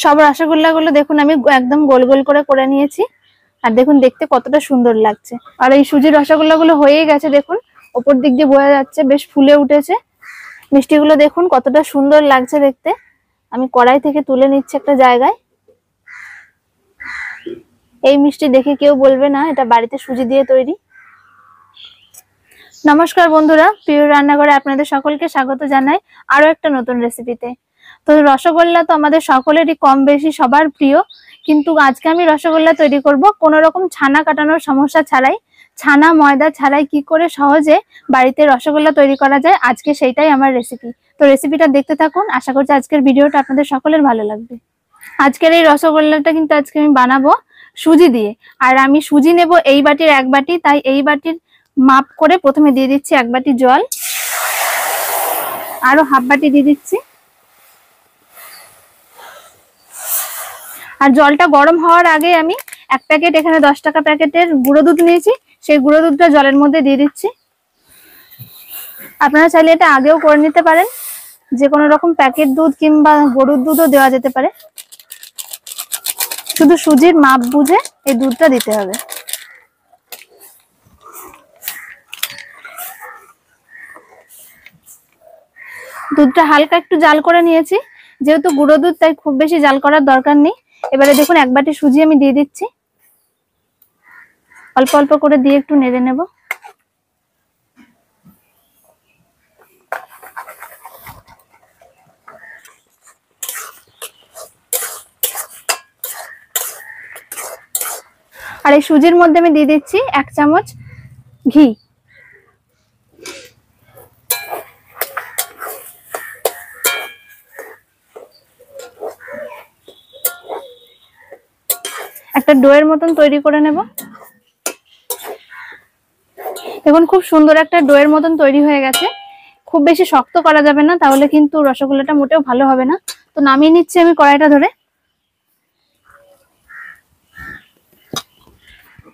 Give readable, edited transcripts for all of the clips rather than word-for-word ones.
সব রসগোল্লাগুলো দেখুন আমি একদম গোল গোল করে নিয়েছি। আর দেখুন দেখতে কতটা সুন্দর লাগছে। আর এই সুজির রসগোল্লাগুলো হয়ে গেছে, দেখুন ওপর দিক দিয়ে বোঝা যাচ্ছে বেশ ফুলে উঠেছে। মিষ্টিগুলো দেখুন কতটা সুন্দর লাগছে দেখতে। আমি কড়াই থেকে তুলে নিচ্ছি একটা জায়গায়। এই মিষ্টি দেখে কেউ বলবে না এটা বাড়িতে সুজি দিয়ে তৈরি। নমস্কার বন্ধুরা, প্রিয় রান্নাঘরে আপনাদের সকলকে স্বাগত জানাই আরো একটা নতুন রেসিপিতে। তো রসগোল্লা তো আমাদের সকলেরই কম বেশি সবার প্রিয়, কিন্তু আজকে আমি রসগোল্লা তৈরি করব কোনো রকম ছানা কাটানোর সমস্যা ছাড়াই, ছানা ময়দা ছাড়াই কি করে সহজে বাড়িতে রসগোল্লা তৈরি করা যায়, আজকে সেইটাই আমার রেসিপি। তো রেসিপিটা দেখতে থাকুন, আশা করছি আজকের ভিডিওটা আপনাদের সকলের ভালো লাগবে। আজকের এই রসগোল্লাটা কিন্তু আজকে আমি বানাবো সুজি দিয়ে। আর আমি সুজি নেব এই বাটির 1 বাটি, তাই এই বাটির মাপ করে প্রথমে দিয়ে দিচ্ছি 1 বাটি জল, আরো হাফ বাটি দিয়ে দিচ্ছি। আর জলটা গরম হওয়ার আগে আমি 1 প্যাকেট, এখানে 10 টাকা প্যাকেটের গুঁড়ো দুধ নিয়েছি, সেই গুঁড়ো দুধটা জলের মধ্যে দিয়ে দিচ্ছি। আপনারা চাইলে এটা আগেও করে নিতে পারেন, যে কোনো রকম প্যাকেট দুধ কিংবা গরুর দুধও দেওয়া যেতে পারে, শুধু সুজির মাপ বুঝে এই দুধটা দিতে হবে। দুধটা হালকা একটু জাল করে নিয়েছি, যেহেতু গুঁড়ো দুধ তাই খুব বেশি জাল করার দরকার নেই। এবারে দেখুন 1 বাটি সুজি আমি দিয়ে দিচ্ছি, অল্প অল্প করে দিয়ে একটু নেড়ে নেব। আর এই সুজির মধ্যে আমি দিয়ে দিচ্ছি 1 চামচ ঘি। একটা ডোয়ের মতন তৈরি করে নেব। দেখুন খুব সুন্দর একটা ডোয়ের মতন তৈরি হয়ে গেছে। খুব বেশি শক্ত করা যাবে না, তাহলে কিন্তু রসগোল্লাটা মোটেও ভালো হবে না। তো নামিয়ে নিচ্ছি আমি কড়াইটা ধরে।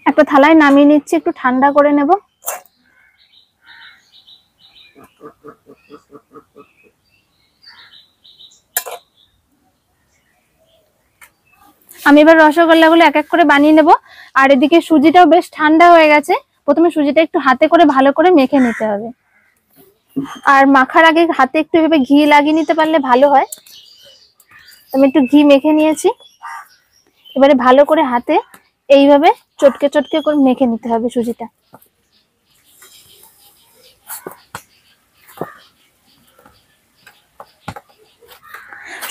একটা থালায় নামিয়ে নিচ্ছি, একটু ঠান্ডা করে নেব। আমি এবার রসগোল্লাগুলো এক এক করে বানিয়ে নেব। আর এদিকে সুজিটাও বেশ ঠান্ডা হয়ে গেছে, প্রথমে সুজিটা একটু হাতে করে ভালো করে মেখে নিতে হবে। আর মাখার আগে হাতে একটু এভাবে ঘি লাগিয়ে নিতে পারলে ভালো হয়। আমি একটু ঘি মেখে নিয়েছি, এবারে ভালো করে হাতে এইভাবে চটকে চটকে করে মেখে নিতে হবে সুজিটা।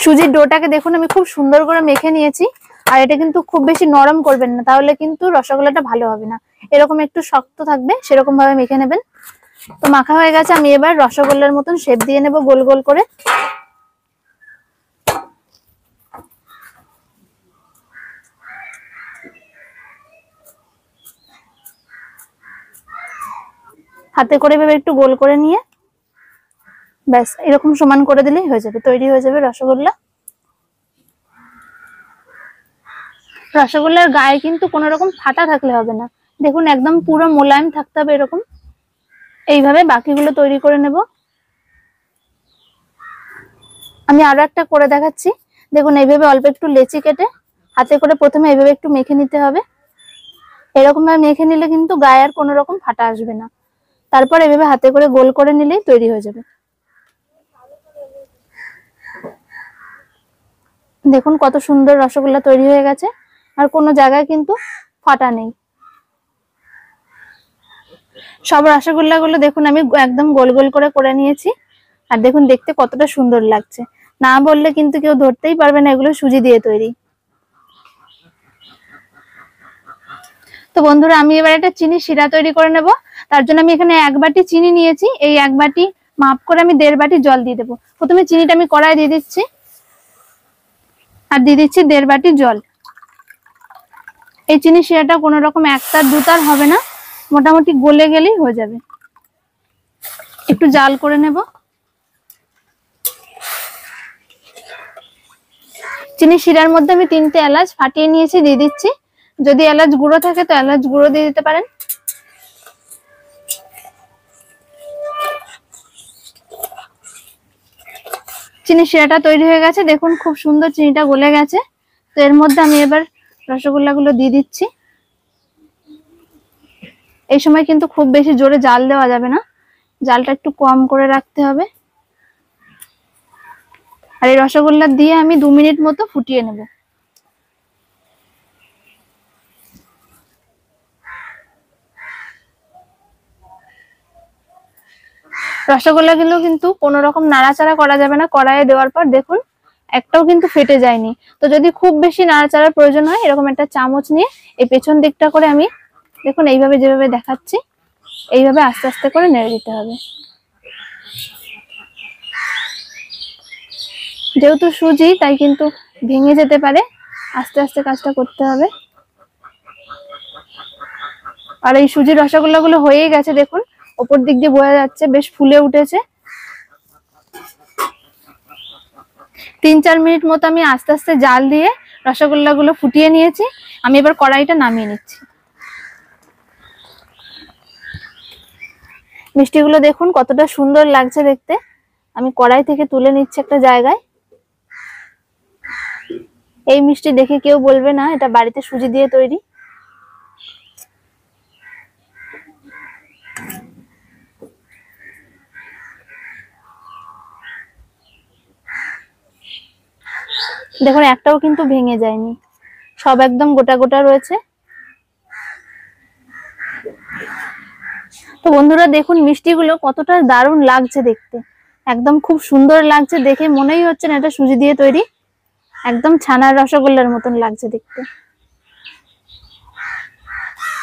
সুজির ডোটাকে দেখুন আমি খুব সুন্দর করে মেখে নিয়েছি। আর এটা কিন্তু খুব বেশি নরম করবেন না, তাহলে কিন্তু রসগোল্লাটা ভালো হবে না। এরকম একটু শক্ত থাকবে, সেরকম ভাবে মেখে নেবেন। তো মাখা হয়ে গেছে, আমি এবার রসগোল্লার মতন শেপ দিয়ে নেব গোল গোল করে। হাতে করে ভেবে একটু গোল করে নিয়ে ব্যাস এরকম সমান করে দিলেই হয়ে যাবে, তৈরি হয়ে যাবে রসগোল্লা। রসগোল্লার গায়ে কিন্তু কোনো রকম ফাটা থাকলে হবে না, দেখুন একদম পুরো মোলায়েম থাকতে হবে এরকম। এইভাবে বাকিগুলো তৈরি করে নেব। আমি আরো একটা করে দেখাচ্ছি। দেখুন এইভাবে অল্প একটু লেচি কেটে হাতে করে প্রথমে এইভাবে একটু মেখে নিতে হবে। এরকম ভাবে মেখে নিলে কিন্তু গায়ে আর কোনো রকম ফাটা আসবে না। তারপর এভাবে হাতে করে গোল করে নিলেই তৈরি হয়ে যাবে। দেখুন কত সুন্দর রসগোল্লা তৈরি হয়ে গেছে, আর কোনো জায়গায় কিন্তু ফাটা নেই। সব রসগোল্লাগুলো দেখুন আমি একদম গোল গোল করে নিয়েছি। আর দেখুন দেখতে কতটা সুন্দর লাগছে, না বললে কিন্তু কেউ ধরতেই পারবে না এগুলো সুজি দিয়ে তৈরি। তো বন্ধুরা আমি এবার একটা চিনি শিরা তৈরি করে নেব। তার জন্য আমি এখানে 1 বাটি চিনি নিয়েছি, এই 1 বাটি মাপ করে আমি 1.5 বাটি জল দিয়ে দেবো। প্রথমে চিনিটা আমি কড়াই দিয়ে দিচ্ছি, আর দিয়ে দিচ্ছি 1.5 বাটি জল। এই চিনি শিরাটা কোনো রকম 1 তার 2 তার হবে না, মোটামুটি গলে গেলেই হয়ে যাবে। একটু জাল করে নেব। চিনি শিরার মধ্যে আমি 3টে এলাচ ফাটিয়ে নিয়েছি, দিয়ে দিচ্ছি। যদি এলাচ গুঁড়ো থাকে তো এলাচ গুঁড়ো দিয়ে দিতে পারেন। চিনি শিরাটা তৈরি হয়ে গেছে, দেখুন খুব সুন্দর চিনিটা গলে গেছে। তো এর মধ্যে আমি এবার রসগোল্লাগুলো দিয়ে দিচ্ছি। এই সময় কিন্তু খুব বেশি জোরে জাল দেওয়া যাবে না, জালটা একটু কম করে রাখতে হবে। আর এই রসগোল্লা দিয়ে আমি 2 মিনিট মতো ফুটিয়ে নেব। রসগোল্লাগুলো কিন্তু কোনো রকম নাড়াচাড়া করা যাবে না কড়াইয়ে দেওয়ার পর। দেখুন একটাও কিন্তু ফেটে যায়নি। তো যদি খুব বেশি নাড়াচাড়ার প্রয়োজন হয় এরকম একটা চামচ নিয়ে এই পেছন দিকটা করে আমি দেখুন এইভাবে যেভাবে দেখাচ্ছি এইভাবে আস্তে আস্তে করে নেড়ে দিতে হবে। যেহেতু সুজি তাই কিন্তু ভেঙে যেতে পারে, আস্তে আস্তে কাজটা করতে হবে। আর এই সুজির রসগোল্লাগুলো হয়েই গেছে, দেখুন ওপর দিক দিয়ে বোঝা যাচ্ছে বেশ ফুলে উঠেছে। 3-4 মিনিট মতো আমি আস্তে আস্তে জাল দিয়ে রসগোল্লাগুলো ফুটিয়ে নিয়েছি। আমি এবার কড়াইটা নামিয়ে নিচ্ছি। মিষ্টিগুলো দেখুন কতটা সুন্দর লাগছে দেখতে। আমি কড়াই থেকে তুলে নিচ্ছি একটা জায়গায়। এই মিষ্টি দেখে কেউ বলবে না এটা বাড়িতে সুজি দিয়ে তৈরি। দেখুন একটাও কিন্তু ভেঙে যায়নি, সব একদম গোটা গোটা রয়েছে। তো বন্ধুরা দেখুন মিষ্টিগুলো কতটা দারুণ লাগছে দেখতে, একদম খুব সুন্দর লাগছে দেখে, মনেই হচ্ছে না এটা সুজি দিয়ে তৈরি। একদম ছানার রসগোল্লার মতন লাগছে দেখতে।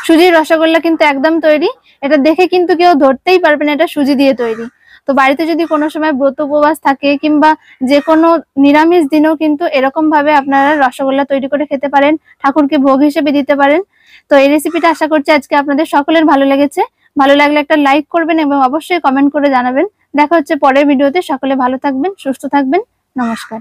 সুজির রসগোল্লা কিন্তু একদম তৈরি, এটা দেখে কিন্তু কেউ ধরতেই পারবে না এটা সুজি দিয়ে তৈরি। তো বাড়িতে যদি কোনো সময় ব্রত উপবাস থাকে কিংবা যে কোনো নিরামিষ দিনেও কিন্তু এরকম ভাবে আপনারা রসগোল্লা তৈরি করে খেতে পারেন, ঠাকুরকে ভোগ হিসেবে দিতে পারেন। তো এই রেসিপিটা আশা করছি আজকে আপনাদের সকলের ভালো লেগেছে। ভালো লাগলে একটা লাইক করবেন এবং অবশ্যই কমেন্ট করে জানাবেন। দেখা হচ্ছে পরের ভিডিওতে। সকলে ভালো থাকবেন, সুস্থ থাকবেন। নমস্কার।